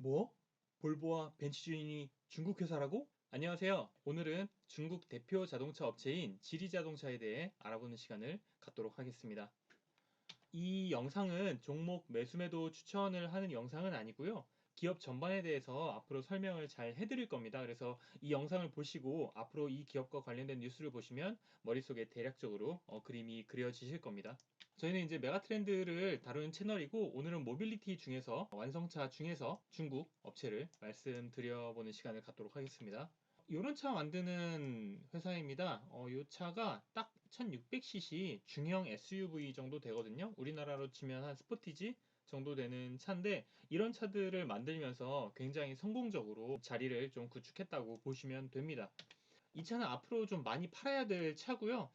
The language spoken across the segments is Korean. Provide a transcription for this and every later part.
뭐? 볼보와 벤츠 주인이 중국 회사라고? 안녕하세요. 오늘은 중국 대표 자동차 업체인 지리자동차에 대해 알아보는 시간을 갖도록 하겠습니다. 이 영상은 종목 매수매도 추천을 하는 영상은 아니고요. 기업 전반에 대해서 앞으로 설명을 잘 해드릴 겁니다. 그래서 이 영상을 보시고 앞으로 이 기업과 관련된 뉴스를 보시면 머릿속에 대략적으로 그림이 그려지실 겁니다. 저희는 이제 메가트렌드를 다루는 채널이고 오늘은 모빌리티 중에서 완성차 중에서 중국 업체를 말씀드려보는 시간을 갖도록 하겠습니다. 이런 차 만드는 회사입니다. 이 차가 딱 1600cc 중형 SUV 정도 되거든요. 우리나라로 치면 한 스포티지 정도 되는 차인데 이런 차들을 만들면서 굉장히 성공적으로 자리를 좀 구축했다고 보시면 됩니다. 이 차는 앞으로 좀 많이 팔아야 될 차고요.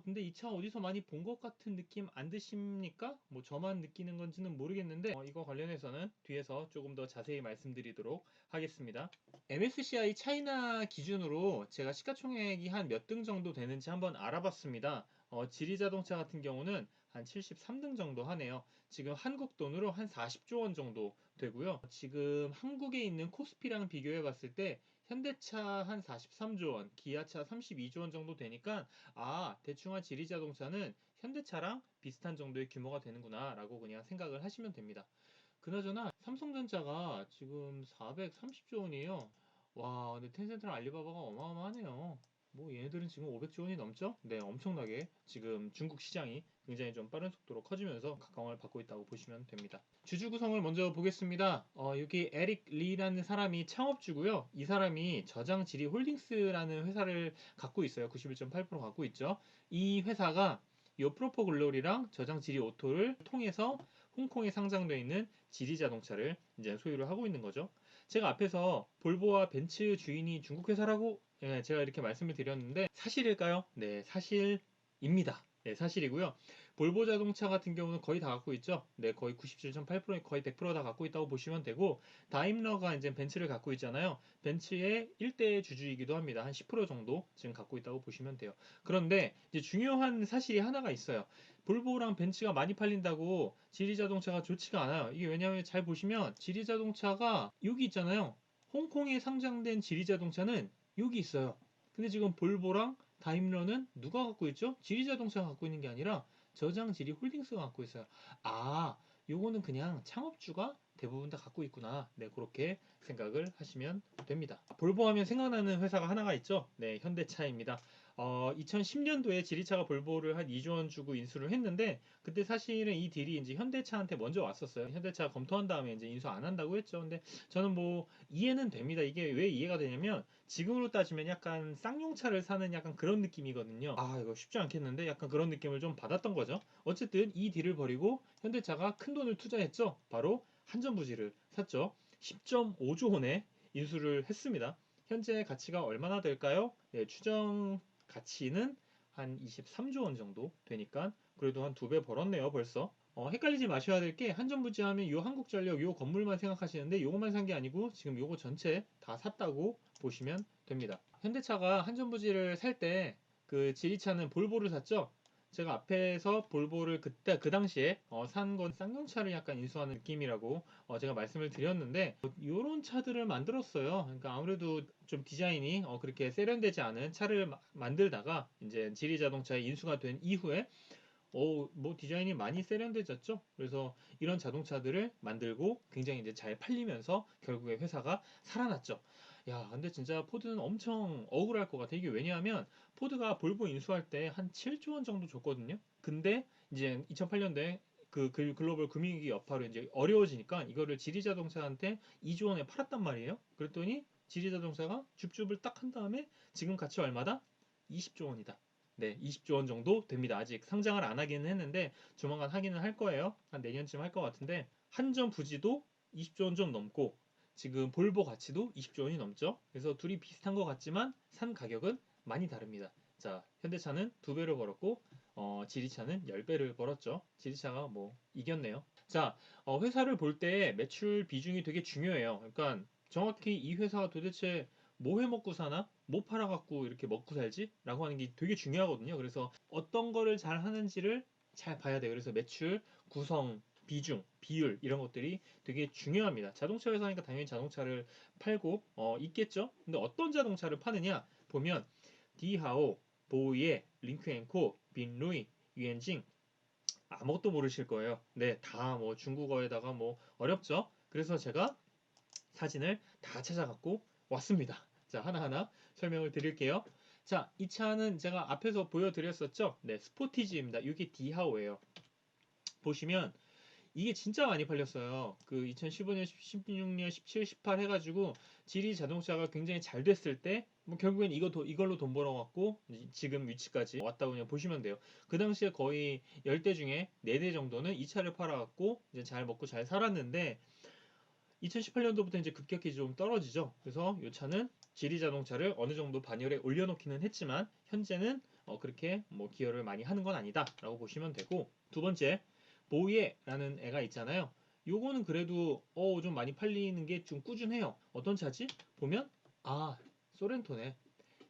근데 이 차 어디서 많이 본 것 같은 느낌 안 드십니까? 뭐 저만 느끼는 건지는 모르겠는데 이거 관련해서는 뒤에서 조금 더 자세히 말씀드리도록 하겠습니다. MSCI 차이나 기준으로 제가 시가총액이 한 몇 등 정도 되는지 한번 알아봤습니다. 지리자동차 같은 경우는 한 73등 정도 하네요. 지금 한국 돈으로 한 40조 원 정도 되고요. 지금 한국에 있는 코스피랑 비교해 봤을 때 현대차 한 43조 원, 기아차 32조 원 정도 되니까 대충 한 지리자동차는 현대차랑 비슷한 정도의 규모가 되는구나 라고 그냥 생각을 하시면 됩니다. 그나저나 삼성전자가 지금 430조 원이에요. 와, 근데 텐센트랑 알리바바가 어마어마하네요. 뭐 얘네들은 지금 500조 원이 넘죠? 네, 엄청나게 지금 중국 시장이 굉장히 좀 빠른 속도로 커지면서 각광을 받고 있다고 보시면 됩니다. 주주 구성을 먼저 보겠습니다. 여기 에릭 리라는 사람이 창업주고요. 이 사람이 저장지리 홀딩스라는 회사를 갖고 있어요. 91.8% 갖고 있죠. 이 회사가 요 프로포 글로리랑 저장지리 오토를 통해서 홍콩에 상장되어 있는 지리 자동차를 이제 소유를 하고 있는 거죠. 제가 앞에서 볼보와 벤츠 주인이 중국 회사라고 제가 이렇게 말씀을 드렸는데 사실일까요? 네, 사실입니다. 네, 사실이고요. 볼보 자동차 같은 경우는 거의 다 갖고 있죠. 네, 거의 97.8% 거의 100%다 갖고 있다고 보시면 되고 다임러가 이제 벤츠를 갖고 있잖아요. 벤츠의 1대 주주이기도 합니다. 한 10% 정도 지금 갖고 있다고 보시면 돼요. 그런데 이제 중요한 사실이 하나가 있어요. 볼보랑 벤츠가 많이 팔린다고 지리자동차가 좋지가 않아요. 이게 왜냐하면 잘 보시면 지리자동차가 여기 있잖아요. 홍콩에 상장된 지리자동차는 여기 있어요. 근데 지금 볼보랑 다임러는 누가 갖고 있죠? 지리자동차가 갖고 있는 게 아니라 저장지리 홀딩스가 갖고 있어요. 아, 요거는 그냥 창업주가 대부분 다 갖고 있구나. 네, 그렇게 생각을 하시면 됩니다. 볼보 하면 생각나는 회사가 하나가 있죠. 네, 현대차입니다. 2010년도에 지리차가 볼보를 한 2조 원 주고 인수를 했는데 그때 사실은 이 딜이 이제 현대차한테 먼저 왔었어요. 현대차가 검토한 다음에 이제 인수 안 한다고 했죠. 근데 저는 뭐 이해는 됩니다. 이게 왜 이해가 되냐면 지금으로 따지면 약간 쌍용차를 사는 약간 그런 느낌이거든요. 이거 쉽지 않겠는데 약간 그런 느낌을 좀 받았던 거죠. 어쨌든 이 딜을 벌이고 현대차가 큰 돈을 투자했죠. 바로 한전부지를 샀죠. 10.5조 원에 인수를 했습니다. 현재 가치가 얼마나 될까요? 네, 추정 가치는 한 23조 원 정도 되니까 그래도 한 두 배 벌었네요, 벌써. 헷갈리지 마셔야 될 게 한전부지 하면 요 한국전력 요 건물만 생각하시는데 요것만 산 게 아니고 지금 요거 전체 다 샀다고 보시면 됩니다. 현대차가 한전부지를 살 때 그 지리차는 볼보를 샀죠. 제가 앞에서 볼보를 그때 그 당시에 산 건 쌍용차를 약간 인수하는 느낌이라고 제가 말씀을 드렸는데 이런 차들을 만들었어요. 그러니까 아무래도 좀 디자인이 그렇게 세련되지 않은 차를 만들다가 이제 지리자동차에 인수가 된 이후에 뭐 디자인이 많이 세련돼졌죠. 그래서 이런 자동차들을 만들고 굉장히 이제 잘 팔리면서 결국에 회사가 살아났죠. 야, 근데 진짜 포드는 엄청 억울할 것 같아. 이게 왜냐하면 포드가 볼보 인수할 때 한 7조 원 정도 줬거든요. 근데 이제 2008년도에 그 글로벌 금융위기 여파로 이제 어려워지니까 이거를 지리자동차한테 2조 원에 팔았단 말이에요. 그랬더니 지리자동차가 줍줍을 딱 한 다음에 지금 가치 얼마다? 20조 원이다. 네, 20조 원 정도 됩니다. 아직 상장을 안 하기는 했는데 조만간 하기는 할 거예요. 한 내년쯤 할 것 같은데 한전 부지도 20조 원 좀 넘고 지금 볼보 가치도 20조 원이 넘죠. 그래서 둘이 비슷한 것 같지만 산 가격은 많이 다릅니다. 자, 현대차는 2배를 벌었고 지리차는 10배를 벌었죠. 지리차가 뭐 이겼네요. 자, 회사를 볼 때 매출 비중이 되게 중요해요. 그러니까 정확히 이 회사가 도대체 뭐 해 먹고 사나? 뭐 팔아갖고 이렇게 먹고 살지? 라고 하는 게 되게 중요하거든요. 그래서 어떤 거를 잘 하는지를 잘 봐야 돼요. 그래서 매출 구성 비중, 비율 이런 것들이 되게 중요합니다. 자동차 회사니까 당연히 자동차를 팔고 있겠죠. 근데 어떤 자동차를 파느냐 보면 디하오, 보이에, 링크앤코, 빈루이, 유엔징 아무것도 모르실 거예요. 네, 다 뭐 중국어에다가 뭐 어렵죠. 그래서 제가 사진을 다 찾아갖고 왔습니다. 자, 하나하나 설명을 드릴게요. 자, 이 차는 제가 앞에서 보여드렸었죠. 네, 스포티지입니다. 이게 디하오예요. 보시면 이게 진짜 많이 팔렸어요. 그 2015년, 16년, 17, 18 해가지고 지리 자동차가 굉장히 잘 됐을 때, 뭐 결국엔 이걸로 돈 벌어갖고 지금 위치까지 왔다고 그냥 보시면 돼요. 그 당시에 거의 10대 중에 4대 정도는 이 차를 팔아갖고 이제 잘 먹고 잘 살았는데 2018년도부터 이제 급격히 좀 떨어지죠. 그래서 이 차는 지리 자동차를 어느 정도 반열에 올려놓기는 했지만 현재는 그렇게 뭐 기여를 많이 하는 건 아니다라고 보시면 되고 두 번째 보이에라는 애가 있잖아요. 요거는 그래도 좀 많이 팔리는 게 좀 꾸준해요. 어떤 차지? 보면 소렌토네.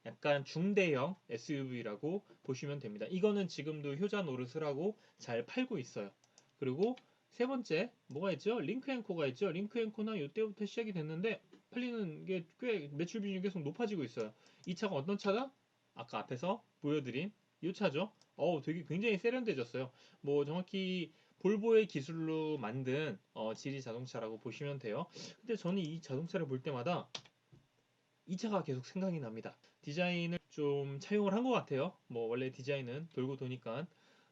약간 중대형 SUV라고 보시면 됩니다. 이거는 지금도 효자 노릇을 하고 잘 팔고 있어요. 그리고 세 번째 뭐가 있죠? 링크앤코가 있죠. 링크앤코는 이때부터 시작이 됐는데 팔리는 게 꽤 매출 비중이 계속 높아지고 있어요. 이 차가 어떤 차다? 아까 앞에서 보여드린 이 차죠. 되게 굉장히 세련돼졌어요. 뭐 정확히 볼보의 기술로 만든 지리 자동차라고 보시면 돼요. 근데 저는 이 자동차를 볼 때마다 이 차가 계속 생각이 납니다. 디자인을 좀 차용을 한 것 같아요. 뭐 원래 디자인은 돌고 도니까.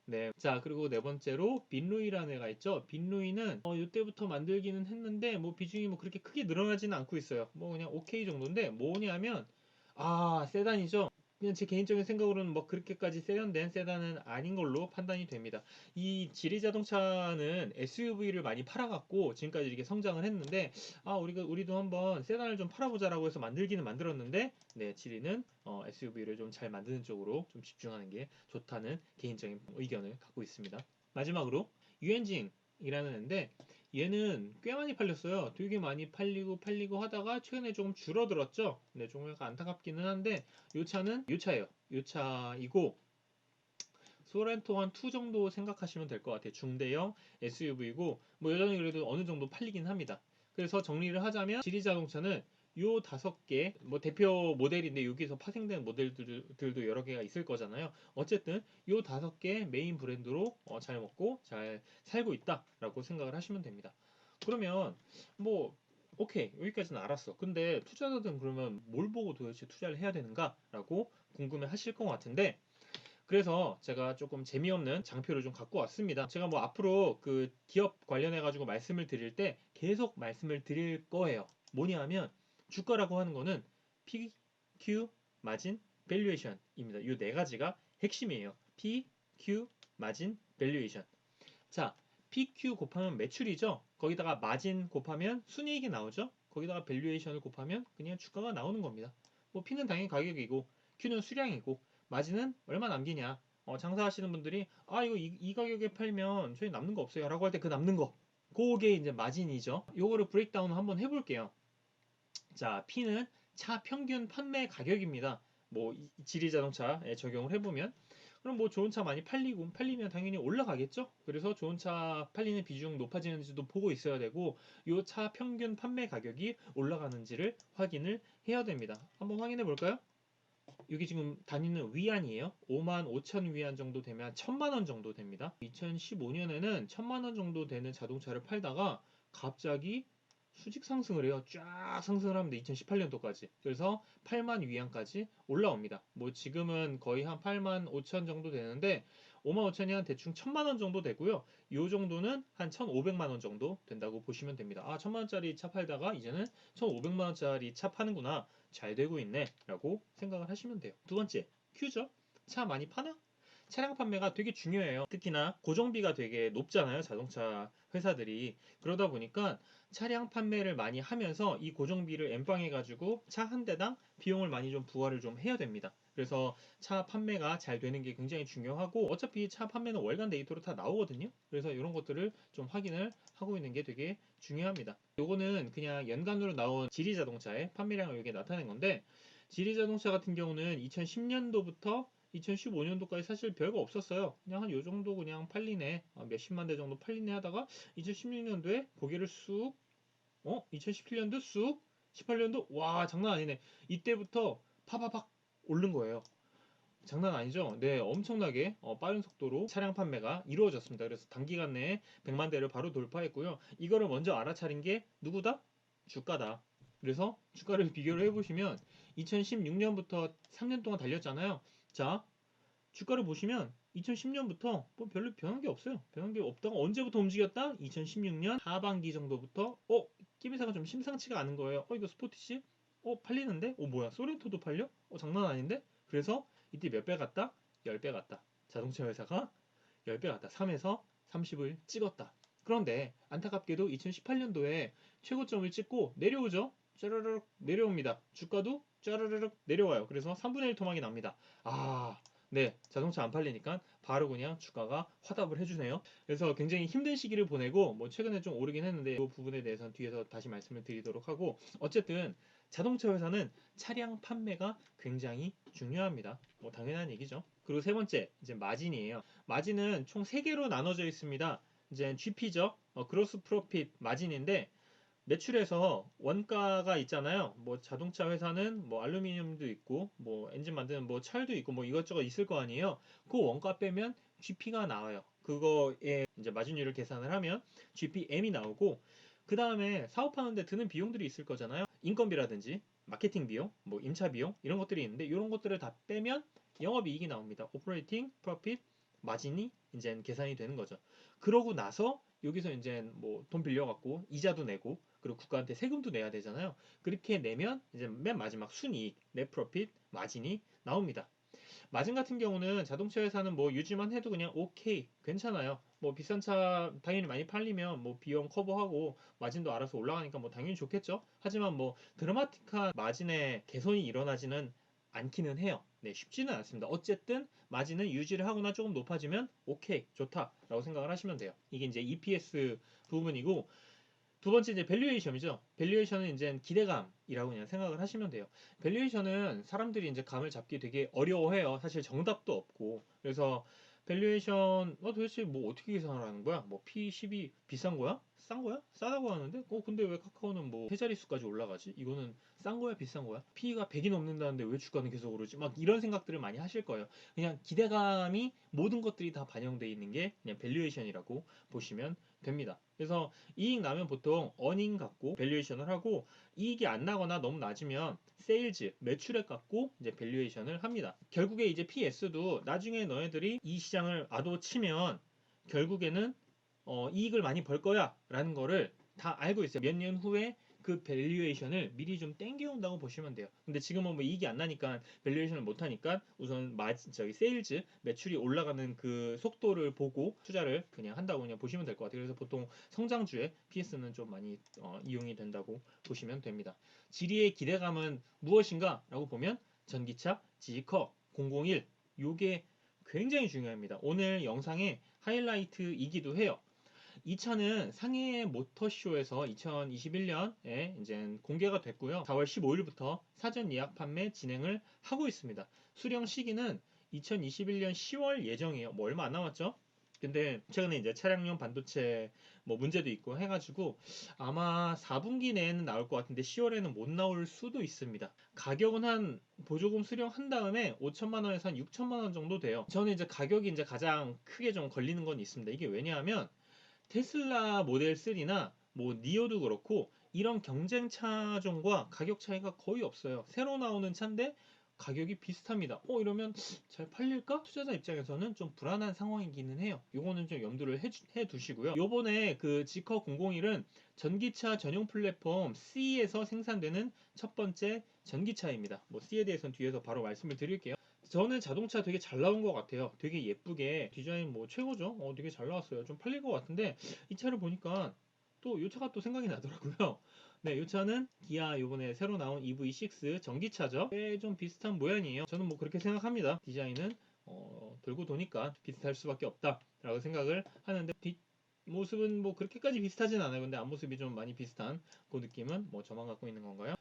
네. 자, 그리고 네 번째로 빈루이라는 애가 있죠. 빈루이는 이때부터 만들기는 했는데 뭐 비중이 뭐 그렇게 크게 늘어나지는 않고 있어요. 뭐 그냥 오케이 정도인데 뭐냐면 세단이죠. 그냥 제 개인적인 생각으로는 뭐 그렇게까지 세련된 세단은 아닌 걸로 판단이 됩니다. 이 지리 자동차는 SUV를 많이 팔아갖고 지금까지 이렇게 성장을 했는데 우리도 한번 세단을 좀 팔아보자라고 해서 만들기는 만들었는데 네, 지리는 SUV를 좀 잘 만드는 쪽으로 좀 집중하는 게 좋다는 개인적인 의견을 갖고 있습니다. 마지막으로 유엔징이라는 애인데 얘는 꽤 많이 팔렸어요. 되게 많이 팔리고 하다가 최근에 조금 줄어들었죠. 네, 좀 약간 안타깝기는 한데 요 차는 요 차예요. 요 차이고 소렌토 한 2 정도 생각하시면 될 것 같아요. 중대형 SUV고 뭐 여전히 그래도 어느 정도 팔리긴 합니다. 그래서 정리를 하자면 지리 자동차는 요 5개 뭐 대표 모델인데 여기서 파생된 모델들도 여러 개가 있을 거잖아요. 어쨌든 요 5개 메인 브랜드로 잘 먹고 잘 살고 있다라고 생각을 하시면 됩니다. 그러면 뭐 오케이 여기까지는 알았어. 근데 투자자들은 그러면 뭘 보고 도대체 투자를 해야 되는가라고 궁금해 하실 것 같은데 그래서 제가 조금 재미없는 장표를 좀 갖고 왔습니다. 제가 뭐 앞으로 그 기업 관련해 가지고 말씀을 드릴 때 계속 말씀을 드릴 거예요. 뭐냐 면 주가라고 하는 거는 P, Q, 마진, 밸류에이션입니다. 이 네 가지가 핵심이에요. P, Q, 마진, 밸류에이션. 자, PQ 곱하면 매출이죠. 거기다가 마진 곱하면 순이익이 나오죠. 거기다가 밸류에이션을 곱하면 그냥 주가가 나오는 겁니다. 뭐 P는 당연히 가격이고 Q는 수량이고 마진은 얼마 남기냐. 장사하시는 분들이 이거 이 가격에 팔면 저희 남는 거 없어요 라고 할 때 그 남는 거 그게 이제 마진이죠. 요거를 브레이크다운 한번 해볼게요. 자, P는 차 평균 판매 가격입니다. 뭐 지리 자동차에 적용을 해보면 그럼 뭐 좋은 차 많이 팔리면 당연히 올라가겠죠. 그래서 좋은 차 팔리는 비중 높아지는지도 보고 있어야 되고 요 차 평균 판매 가격이 올라가는지를 확인을 해야 됩니다. 한번 확인해 볼까요? 여기 지금 단위는 위안이에요. 5만 5천 위안 정도 되면 1,000만 원 정도 됩니다. 2015년에는 1,000만 원 정도 되는 자동차를 팔다가 갑자기 수직 상승을 해요. 쫙 상승을 합니다. 2018년도까지. 그래서 8만 위안까지 올라옵니다. 뭐 지금은 거의 한 8만 5천 정도 되는데 5만 5천이 한 대충 1,000만 원 정도 되고요. 요 정도는 한 1,500만 원 정도 된다고 보시면 됩니다. 1,000만 원짜리 차 팔다가 이제는 1,500만 원짜리 차 파는구나. 잘 되고 있네 라고 생각을 하시면 돼요. 두 번째 Q죠. 차 많이 파나? 차량 판매가 되게 중요해요. 특히나 고정비가 되게 높잖아요. 자동차 회사들이. 그러다 보니까 차량 판매를 많이 하면서 이 고정비를 엠빵해 가지고 차 한 대당 비용을 많이 좀 부과를 좀 해야 됩니다. 그래서 차 판매가 잘 되는 게 굉장히 중요하고 어차피 차 판매는 월간 데이터로 다 나오거든요. 그래서 이런 것들을 좀 확인을 하고 있는 게 되게 중요합니다. 요거는 그냥 연간으로 나온 지리 자동차의 판매량을 여기에 나타낸 건데 지리 자동차 같은 경우는 2010년도부터 2015년도까지 사실 별거 없었어요. 그냥 한 요 정도 그냥 팔리네. 몇십만 대 정도 팔리네 하다가 2016년도에 고개를 쑥 2017년도 쑥 18년도 와 장난 아니네. 이때부터 파바박 오른 거예요. 장난 아니죠? 네, 엄청나게 빠른 속도로 차량 판매가 이루어졌습니다. 그래서 단기간 내에 100만 대를 바로 돌파했고요. 이거를 먼저 알아차린 게 누구다? 주가다. 그래서 주가를 비교를 해보시면 2016년부터 3년 동안 달렸잖아요. 자, 주가를 보시면 2010년부터 뭐 별로 변한 게 없어요. 변한 게 없다가 언제부터 움직였다? 2016년 하반기 정도부터 끼비사가 좀 심상치가 않은 거예요. 이거 스포티시? 팔리는데? 뭐야 소렌토도 팔려? 장난 아닌데? 그래서 이때 몇 배 갔다? 10배 갔다. 자동차 회사가 10배 갔다. 3에서 30을 찍었다. 그런데 안타깝게도 2018년도에 최고점을 찍고 내려오죠. 짜르르륵 내려옵니다. 주가도 짜르르륵 내려와요. 그래서 3분의 1 토막이 납니다. 네, 자동차 안 팔리니까 바로 그냥 주가가 화답을 해주네요. 그래서 굉장히 힘든 시기를 보내고 뭐 최근에 좀 오르긴 했는데 이 부분에 대해서는 뒤에서 다시 말씀을 드리도록 하고 어쨌든 자동차 회사는 차량 판매가 굉장히 중요합니다. 뭐 당연한 얘기죠. 그리고 세 번째 이제 마진이에요. 마진은 총 3개로 나눠져 있습니다. 이제 GP죠. 그로스 프로핏 마진인데 매출에서 원가가 있잖아요. 뭐 자동차 회사는 뭐 알루미늄도 있고 뭐 엔진 만드는 뭐 철도 있고 뭐 이것저것 있을 거 아니에요. 그 원가 빼면 GP가 나와요. 그거에 이제 마진율을 계산을 하면 GPM이 나오고 그 다음에 사업하는데 드는 비용들이 있을 거잖아요. 인건비라든지 마케팅 비용, 뭐 임차 비용 이런 것들이 있는데 이런 것들을 다 빼면 영업이익이 나옵니다. 오퍼레이팅 프로핏 마진이 이제 계산이 되는 거죠. 그러고 나서 여기서 이제 뭐 돈 빌려갖고 이자도 내고 그리고 국가한테 세금도 내야 되잖아요. 그렇게 내면 이제 맨 마지막 순이익, 넷 프로핏, 마진이 나옵니다. 마진 같은 경우는 자동차 회사는 뭐 유지만 해도 그냥 오케이 괜찮아요. 뭐 비싼 차 당연히 많이 팔리면 뭐 비용 커버하고 마진도 알아서 올라가니까 뭐 당연히 좋겠죠. 하지만 뭐 드라마틱한 마진의 개선이 일어나지는 않기는 해요. 네, 쉽지는 않습니다. 어쨌든 마진은 유지를 하거나 조금 높아지면 오케이 좋다라고 생각을 하시면 돼요. 이게 이제 EPS 부분이고 두 번째 이제 밸류에이션이죠. 밸류에이션은 이제 기대감이라고 그냥 생각을 하시면 돼요. 밸류에이션은 사람들이 이제 감을 잡기 되게 어려워해요. 사실 정답도 없고. 그래서 밸류에이션 도대체 뭐 어떻게 계산을 하는 거야? 뭐 P12 비싼 거야? 싼 거야? 싸다고 하는데 근데 왜 카카오는 뭐 세 자릿수까지 올라가지? 이거는 싼 거야 비싼 거야? P가 100이 넘는다는데 왜 주가는 계속 오르지? 막 이런 생각들을 많이 하실 거예요. 그냥 기대감이 모든 것들이 다 반영되어 있는 게 그냥 밸류에이션이라고 보시면 됩니다. 그래서 이익 나면 보통 어닝 갖고 밸류에이션을 하고 이익이 안 나거나 너무 낮으면 세일즈, 매출액 갖고 이제 밸류에이션을 합니다. 결국에 이제 PS도 나중에 너희들이 이 시장을 치면 결국에는 이익을 많이 벌 거야 라는 거를 다 알고 있어요. 몇 년 후에 그 밸류에이션을 미리 좀 땡겨온다고 보시면 돼요. 근데 지금은 뭐 이익이 안 나니까 밸류에이션을 못 하니까 우선 세일즈 매출이 올라가는 그 속도를 보고 투자를 그냥 한다고 그냥 보시면 될 것 같아요. 그래서 보통 성장주에 PS는 좀 많이 이용이 된다고 보시면 됩니다. 지리의 기대감은 무엇인가? 라고 보면 전기차, 지커, 001 요게 굉장히 중요합니다. 오늘 영상의 하이라이트이기도 해요. 이 차는 상해 모터쇼에서 2021년에 이제 공개가 됐고요. 4월 15일부터 사전 예약 판매 진행을 하고 있습니다. 수령 시기는 2021년 10월 예정이에요. 뭐 얼마 안 남았죠? 근데 최근에 이제 차량용 반도체 뭐 문제도 있고 해가지고 아마 4분기 내에는 나올 것 같은데 10월에는 못 나올 수도 있습니다. 가격은 한 보조금 수령한 다음에 5천만 원에서 한 6천만 원 정도 돼요. 저는 이제 가격이 이제 가장 크게 좀 걸리는 건 있습니다. 이게 왜냐하면 테슬라 모델 3나 뭐 니오도 그렇고 이런 경쟁 차종과 가격 차이가 거의 없어요. 새로 나오는 차인데 가격이 비슷합니다. 이러면 잘 팔릴까? 투자자 입장에서는 좀 불안한 상황이기는 해요. 요거는 좀 염두를 해 두시고요. 요번에 그 지커 001은 전기차 전용 플랫폼 C에서 생산되는 첫 번째 전기차입니다. 뭐 C에 대해서는 뒤에서 바로 말씀을 드릴게요. 저는 자동차 되게 잘 나온 것 같아요. 되게 예쁘게 디자인 뭐 최고죠. 되게 잘 나왔어요. 좀 팔릴 것 같은데 이 차를 보니까 또 이 차가 또 생각이 나더라고요. 네, 이 차는 기아 요번에 새로 나온 EV6 전기차죠. 좀 비슷한 모양이에요. 저는 뭐 그렇게 생각합니다. 디자인은 돌고 도니까 비슷할 수밖에 없다라고 생각을 하는데 뒷모습은 뭐 그렇게까지 비슷하진 않아요. 근데 앞모습이 좀 많이 비슷한 그 느낌은 뭐 저만 갖고 있는 건가요?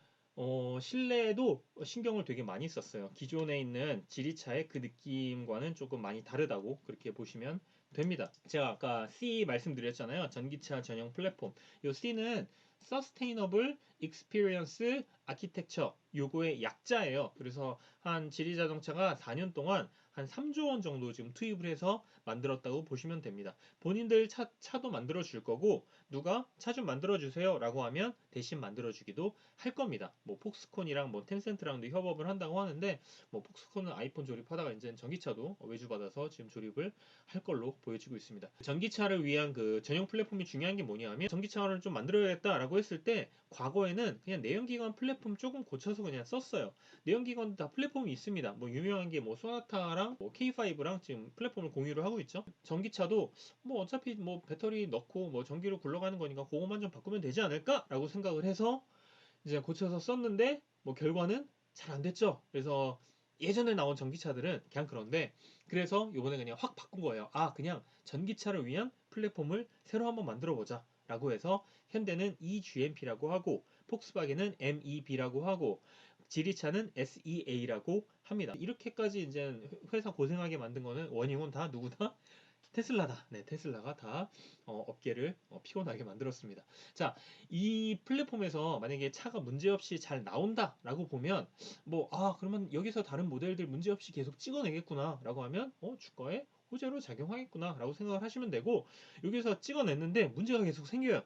실내에도 신경을 되게 많이 썼어요. 기존에 있는 지리차의 그 느낌과는 조금 많이 다르다고 그렇게 보시면 됩니다. 제가 아까 C 말씀드렸잖아요. 전기차 전용 플랫폼. 이 C는 Sustainable Experience Architecture 요거의 약자예요. 그래서 한 지리자동차가 4년 동안 한 3조 원 정도 지금 투입을 해서 만들었다고 보시면 됩니다. 본인들 차도 만들어 줄 거고 누가 차 좀 만들어 주세요 라고 하면 대신 만들어 주기도 할 겁니다. 뭐 폭스콘이랑 뭐 텐센트랑도 협업을 한다고 하는데 뭐 폭스콘은 아이폰 조립하다가 이제 전기차도 외주받아서 지금 조립을 할 걸로 보여지고 있습니다. 전기차를 위한 그 전용 플랫폼이 중요한 게 뭐냐면 전기차를 좀 만들어야겠다라고 했을 때 과거에는 그냥 내연기관 플랫폼 조금 고쳐서 그냥 썼어요. 내연기관 다 플랫폼이 있습니다. 뭐 유명한 게 뭐 소나타랑 뭐 K5랑 지금 플랫폼을 공유를 하고 있죠. 전기차도 뭐 어차피 뭐 배터리 넣고 뭐 전기로 굴러가는 거니까 그것만 좀 바꾸면 되지 않을까라고 생각을 해서 이제 고쳐서 썼는데 뭐 결과는 잘 안 됐죠. 그래서 예전에 나온 전기차들은 그냥 그런데 그래서 요번에 그냥 확 바꾼 거예요. 아 그냥 전기차를 위한 플랫폼을 새로 한번 만들어 보자 라고 해서 현대는 eGMP라고 하고 폭스바겐은 MEB라고 하고 지리차는 SEA라고 합니다. 이렇게까지 이제 회사 고생하게 만든 거는 원흉은 다 누구다? 테슬라다. 네, 테슬라가 다 업계를 피곤하게 만들었습니다. 자, 이 플랫폼에서 만약에 차가 문제없이 잘 나온다라고 보면 뭐 그러면 여기서 다른 모델들 문제없이 계속 찍어내겠구나라고 하면 주가에 호재로 작용하겠구나라고 생각을 하시면 되고 여기서 찍어냈는데 문제가 계속 생겨요.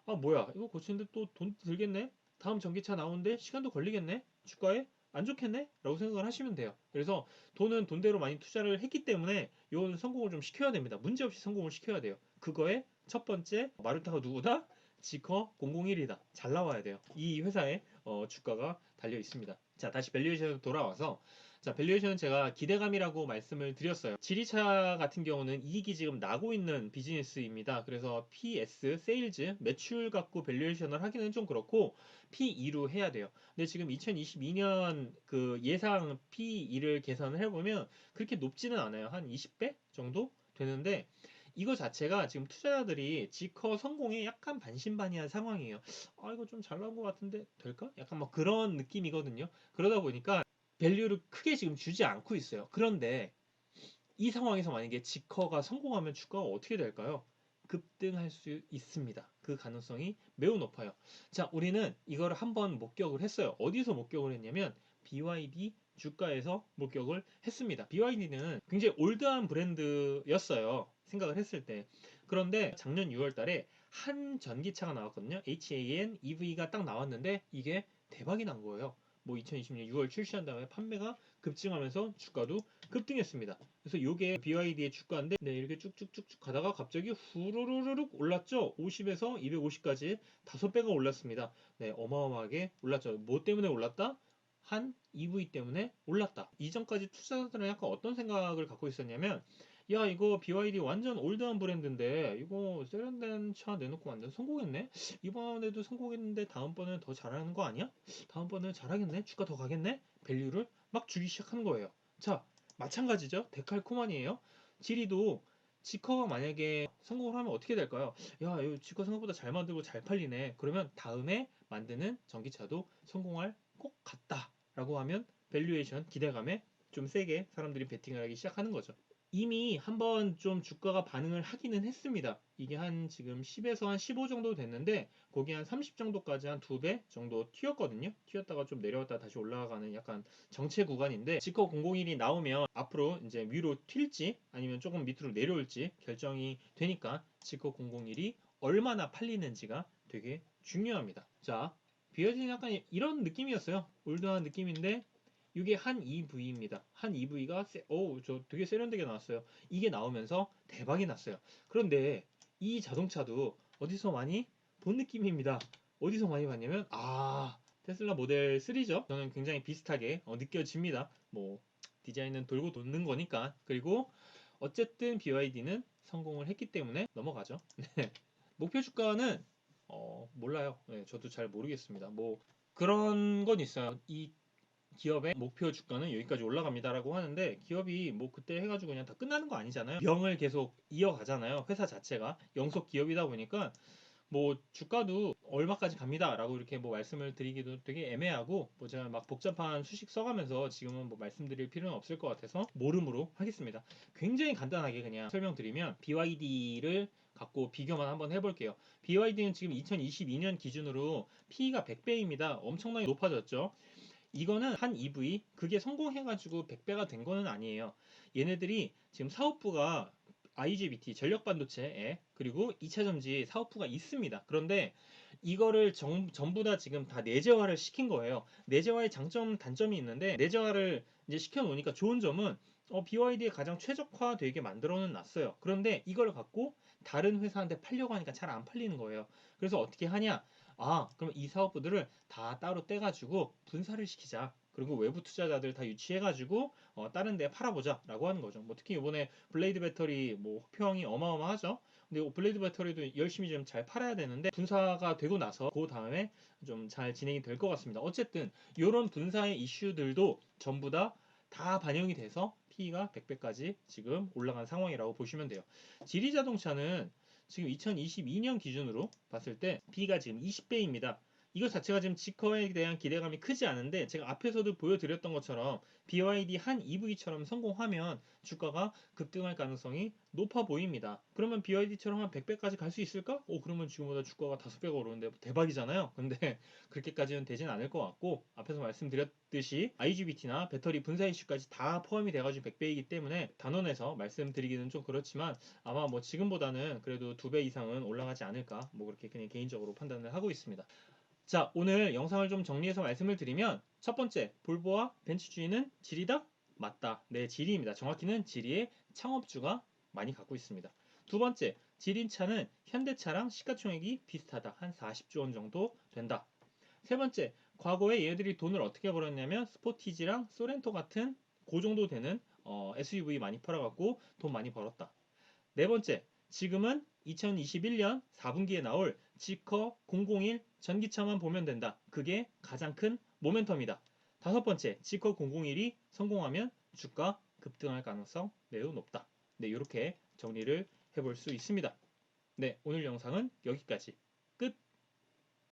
아, 뭐야? 이거 고치는데 또 돈 들겠네? 다음 전기차 나오는데 시간도 걸리겠네? 주가에 안 좋겠네? 라고 생각을 하시면 돼요. 그래서 돈은 돈대로 많이 투자를 했기 때문에 이건 성공을 좀 시켜야 됩니다. 문제없이 성공을 시켜야 돼요. 그거에 첫 번째 마루타가 누구다? 지커 001이다. 잘 나와야 돼요. 이 회사의 주가가 달려 있습니다. 자, 다시 밸류에이션 돌아와서 자, 밸류에이션은 제가 기대감이라고 말씀을 드렸어요. 지리차 같은 경우는 이익이 지금 나고 있는 비즈니스입니다. 그래서 PS, 세일즈, 매출 갖고 밸류에이션을 하기는 좀 그렇고 P2로 해야 돼요. 근데 지금 2022년 그 예상 P2를 계산을 해보면 그렇게 높지는 않아요. 한 20배 정도 되는데 이거 자체가 지금 투자자들이 지커 성공에 약간 반신반의한 상황이에요. 아, 이거 좀 잘 나온 것 같은데 될까? 약간 막 그런 느낌이거든요. 그러다 보니까 밸류를 크게 지금 주지 않고 있어요. 그런데 이 상황에서 만약에 지커가 성공하면 주가가 어떻게 될까요? 급등할 수 있습니다. 그 가능성이 매우 높아요. 자, 우리는 이걸 한번 목격을 했어요. 어디서 목격을 했냐면 BYD 주가에서 목격을 했습니다. BYD는 굉장히 올드한 브랜드였어요. 생각을 했을 때. 그런데 작년 6월 달에 한 전기차가 나왔거든요. HAN EV가 딱 나왔는데 이게 대박이 난 거예요. 뭐 2020년 6월 출시한 다음에 판매가 급증하면서 주가도 급등했습니다. 그래서 이게 BYD의 주가인데 네, 이렇게 쭉쭉쭉쭉 가다가 갑자기 후루루룩 올랐죠. 50에서 250까지 5배가 올랐습니다. 네, 어마어마하게 올랐죠. 뭐 때문에 올랐다? 한 EV 때문에 올랐다. 이전까지 투자자들은 약간 어떤 생각을 갖고 있었냐면 야 이거 BYD 완전 올드한 브랜드인데 이거 세련된 차 내놓고 완전 성공했네? 이번에도 성공했는데 다음번에는 더 잘하는 거 아니야? 다음번에는 잘하겠네? 주가 더 가겠네? 밸류를 막 주기 시작하는 거예요. 자, 마찬가지죠. 데칼코마니에요. 지리도 지커가 만약에 성공을 하면 어떻게 될까요? 야, 이 지커 생각보다 잘 만들고 잘 팔리네. 그러면 다음에 만드는 전기차도 성공할 것 같다라고 하면 밸류에이션 기대감에 좀 세게 사람들이 베팅을 하기 시작하는 거죠. 이미 한번 좀 주가가 반응을 하기는 했습니다. 이게 한 지금 10에서 한 15 정도 됐는데 거기 한 30 정도까지 한 2배 정도 튀었거든요. 튀었다가 좀 내려왔다 다시 올라가는 약간 정체 구간인데 지커 001이 나오면 앞으로 이제 위로 튈지 아니면 조금 밑으로 내려올지 결정이 되니까 지커 001이 얼마나 팔리는지가 되게 중요합니다. 자, 비어진 약간 이런 느낌이었어요. 올드한 느낌인데 이게 한 EV입니다. 한 EV가 저 되게 세련되게 나왔어요. 이게 나오면서 대박이 났어요. 그런데 이 자동차도 어디서 많이 본 느낌입니다. 어디서 많이 봤냐면 테슬라 모델 3죠. 저는 굉장히 비슷하게 느껴집니다. 뭐 디자인은 돌고 도는 거니까. 그리고 어쨌든 BYD는 성공을 했기 때문에 넘어가죠. 네. 목표 주가는 몰라요. 네, 저도 잘 모르겠습니다. 뭐 그런 건 있어요. 이 기업의 목표 주가는 여기까지 올라갑니다라고 하는데 기업이 뭐 그때 해가지고 그냥 다 끝나는 거 아니잖아요. 병을 계속 이어가잖아요. 회사 자체가 영속 기업이다 보니까 뭐 주가도 얼마까지 갑니다라고 이렇게 뭐 말씀을 드리기도 되게 애매하고 뭐 제가 막 복잡한 수식 써가면서 지금은 뭐 말씀드릴 필요는 없을 것 같아서 모름으로 하겠습니다. 굉장히 간단하게 그냥 설명드리면 BYD를 갖고 비교만 한번 해볼게요. BYD는 지금 2022년 기준으로 PE가 100배입니다. 엄청나게 높아졌죠. 이거는 한 EV 그게 성공해가지고 100배가 된 거는 아니에요. 얘네들이 지금 사업부가 IGBT 전력 반도체에 그리고 2차 전지 사업부가 있습니다. 그런데 이거를 전부 다 지금 다 내재화를 시킨 거예요. 내재화의 장점 단점이 있는데 내재화를 이제 시켜 놓으니까 좋은 점은 BYD에 가장 최적화되게 만들어는 놨어요. 그런데 이걸 갖고 다른 회사한테 팔려고 하니까 잘 안 팔리는 거예요. 그래서 어떻게 하냐? 그럼 이 사업부들을 다 따로 떼가지고 분사를 시키자. 그리고 외부 투자자들 다 유치해가지고 다른 데 팔아보자 라고 하는 거죠. 뭐 특히 이번에 블레이드 배터리 뭐 호평이 어마어마하죠. 근데 블레이드 배터리도 열심히 좀 잘 팔아야 되는데 분사가 되고 나서 그 다음에 좀 잘 진행이 될 것 같습니다. 어쨌든 이런 분사의 이슈들도 전부 다 반영이 돼서 P가 100배까지 지금 올라간 상황이라고 보시면 돼요. 지리자동차는 지금 2022년 기준으로 봤을 때 B가 지금 20배입니다. 이거 자체가 지금 지커에 대한 기대감이 크지 않은데 제가 앞에서도 보여드렸던 것처럼 BYD 한 EV처럼 성공하면 주가가 급등할 가능성이 높아 보입니다. 그러면 BYD처럼 한 100배까지 갈 수 있을까? 그러면 지금보다 주가가 5배가 오르는데 대박이잖아요. 근데 그렇게까지는 되진 않을 것 같고 앞에서 말씀드렸듯이 IGBT나 배터리 분사 이슈까지 다 포함이 돼가지고 100배이기 때문에 단원에서 말씀드리기는 좀 그렇지만 아마 뭐 지금보다는 그래도 2배 이상은 올라가지 않을까 뭐 그렇게 그냥 개인적으로 판단을 하고 있습니다. 자, 오늘 영상을 좀 정리해서 말씀을 드리면 첫 번째, 볼보와 벤츠주의는 질이다? 맞다. 네, 질이입니다. 정확히는 질의의 창업주가 많이 갖고 있습니다. 두 번째, 질인차는 현대차랑 시가총액이 비슷하다. 한 40조 원 정도 된다. 세 번째, 과거에 얘네들이 돈을 어떻게 벌었냐면 스포티지랑 소렌토 같은 그 정도 되는 SUV 많이 팔아갖고 돈 많이 벌었다. 네 번째, 지금은 2021년 4분기에 나올 지커 001 전기차만 보면 된다. 그게 가장 큰 모멘텀이다. 다섯 번째, 지커 001이 성공하면 주가 급등할 가능성 매우 높다. 네, 이렇게 정리를 해볼 수 있습니다. 네, 오늘 영상은 여기까지.